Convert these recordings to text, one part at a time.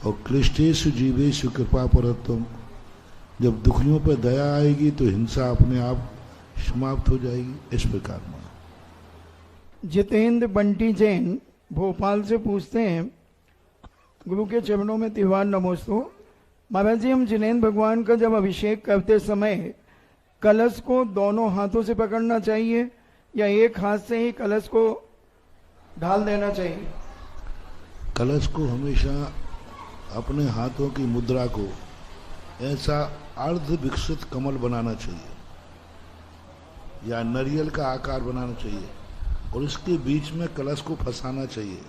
और क्लिष्टेषु जीवेषु कृपा परत्वम, जब दुखियों पर दया आएगी तो हिंसा अपने आप समाप्त हो जाएगी। इस प्रकार में जितेंद्र बंटी जैन भोपाल से पूछते हैं, गुरु के चरणों में तिवार नमोस्तु। महाराज जी, हम जिनेंद्र भगवान का जब अभिषेक करते समय कलश को दोनों हाथों से पकड़ना चाहिए या एक हाथ से ही कलश को ढाल देना चाहिए? कलश को हमेशा अपने हाथों की मुद्रा को ऐसा अर्ध विकसित कमल बनाना चाहिए या नारियल का आकार बनाना चाहिए और इसके बीच में कलश को फंसाना चाहिए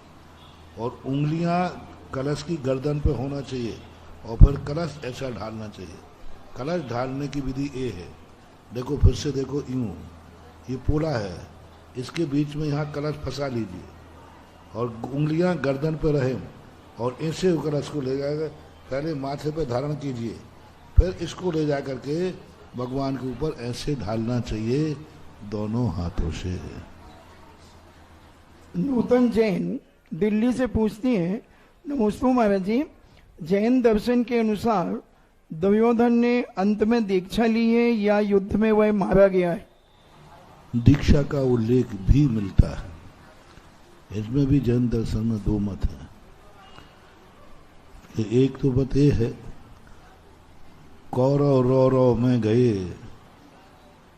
और उंगलियां कलश की गर्दन पे होना चाहिए और फिर कलश ऐसा ढालना चाहिए। कलश ढालने की विधि ये है, देखो फिर से देखो, यूं ये पोला है, इसके बीच में यहाँ कलश फंसा लीजिए और उंगलियां गर्दन पे रहे और ऐसे कलश को ले जाकर पहले माथे पे धारण कीजिए, फिर इसको ले जा करके भगवान के ऊपर ऐसे ढालना चाहिए दोनों हाथों से। नूतन जैन दिल्ली से पूछती हैं, नमोस्तु महाराज जी, जैन दर्शन के अनुसार दुर्योधन ने अंत में दीक्षा ली है या युद्ध में वह मारा गया है? दीक्षा का उल्लेख भी मिलता है, इसमें भी जैन दर्शन में दो मत है। एक तो मत ये है, कौरव रौरव में गए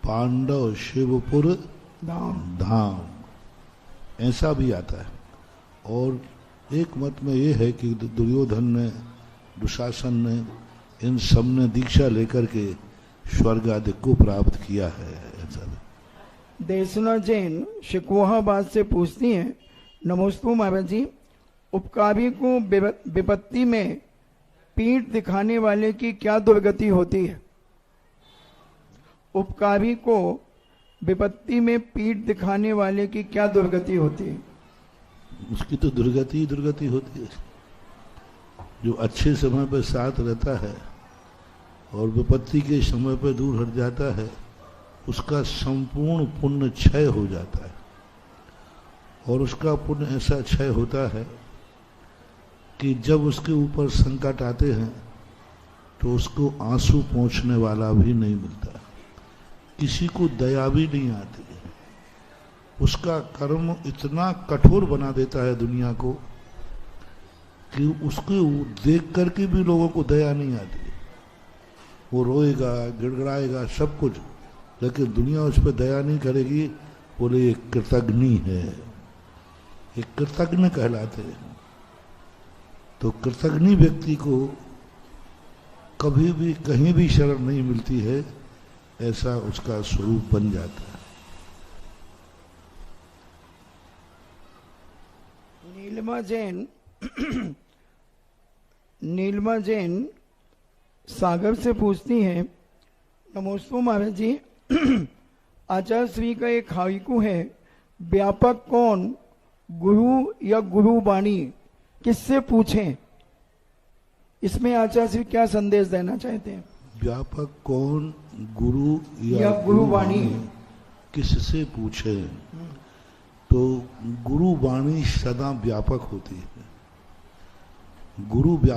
पांडव शिवपुर धाम, ऐसा भी आता है। और एक मत में ये है कि दुर्योधन ने, दुशासन ने, इन सब ने दीक्षा लेकर के स्वर्ग आदि को प्राप्त किया है, ऐसा। देसना जैन शिकवाहाबाद से पूछती हैं, नमोस्तु महाराज जी, उपकारी को विपत्ति में पीठ दिखाने वाले की क्या दुर्गति होती है? उपकारी को विपत्ति में पीठ दिखाने वाले की क्या दुर्गति होती है? उसकी तो दुर्गति ही दुर्गति होती है। जो अच्छे समय पर साथ रहता है और विपत्ति के समय पर दूर हट जाता है, उसका संपूर्ण पुण्य क्षय हो जाता है और उसका पुण्य ऐसा क्षय होता है कि जब उसके ऊपर संकट आते हैं तो उसको आंसू पोंछने वाला भी नहीं मिलता, किसी को दया भी नहीं आती। उसका कर्म इतना कठोर बना देता है दुनिया को कि उसको देख करके भी लोगों को दया नहीं आती। वो रोएगा, गिड़गिड़ाएगा, सब कुछ, लेकिन दुनिया उस पर दया नहीं करेगी। बोले ये कृतघ्नि है, ये कृतघ्न कहलाते हैं। तो कृतघ्नि व्यक्ति को कभी भी कहीं भी शरण नहीं मिलती है, ऐसा उसका स्वरूप बन जाता है। नीलमा जैन सागर से पूछती हैं, नमोस्तु महाराज जी, आचार्य श्री का एक हाइकू है, व्यापक कौन, गुरु या गुरु वाणी, किससे पूछें? इसमें आचार्य श्री क्या संदेश देना चाहते हैं? व्यापक कौन, गुरु या गुरु वाणी, किससे पूछे? तो गुरु वाणी सदा व्यापक होती है। गुरु व्यापक